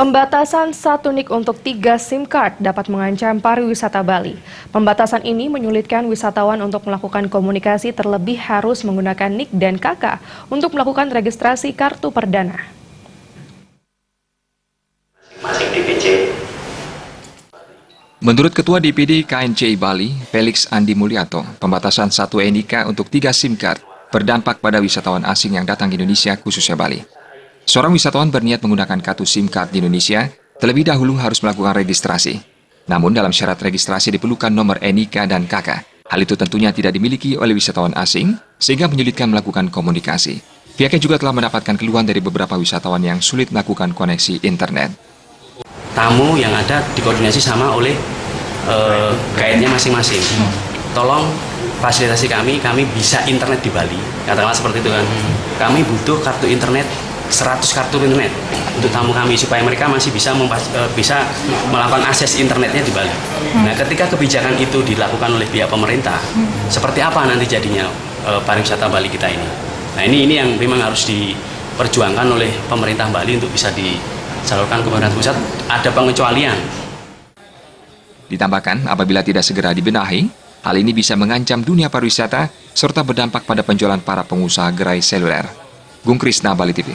Pembatasan satu NIK untuk 3 SIM card dapat mengancam pariwisata Bali. Pembatasan ini menyulitkan wisatawan untuk melakukan komunikasi, terlebih harus menggunakan NIK dan KK untuk melakukan registrasi kartu perdana. Menurut Ketua DPD KNCI Bali, Felix Andi Mulyato, pembatasan satu NIK untuk 3 SIM card berdampak pada wisatawan asing yang datang ke Indonesia, khususnya Bali. Seorang wisatawan berniat menggunakan kartu SIM card di Indonesia, terlebih dahulu harus melakukan registrasi. Namun dalam syarat registrasi diperlukan nomor NIK dan KK. Hal itu tentunya tidak dimiliki oleh wisatawan asing, sehingga menyulitkan melakukan komunikasi. Pihaknya juga telah mendapatkan keluhan dari beberapa wisatawan yang sulit melakukan koneksi internet. Tamu yang ada dikoordinasi sama oleh guide-nya masing-masing. Tolong fasilitasi kami bisa internet di Bali, katakanlah seperti itu kan. Kami butuh kartu internet, 100 kartu internet untuk tamu kami supaya mereka masih bisa melakukan akses internetnya di Bali. Nah, ketika kebijakan itu dilakukan oleh pihak pemerintah, seperti apa nanti jadinya pariwisata Bali kita ini? Nah, ini yang memang harus diperjuangkan oleh pemerintah Bali untuk bisa disalurkan ke pemerintah pusat. Ada pengecualian. Ditambahkan, apabila tidak segera dibenahi, hal ini bisa mengancam dunia pariwisata serta berdampak pada penjualan para pengusaha gerai seluler. Gung Krisna, Bali TV.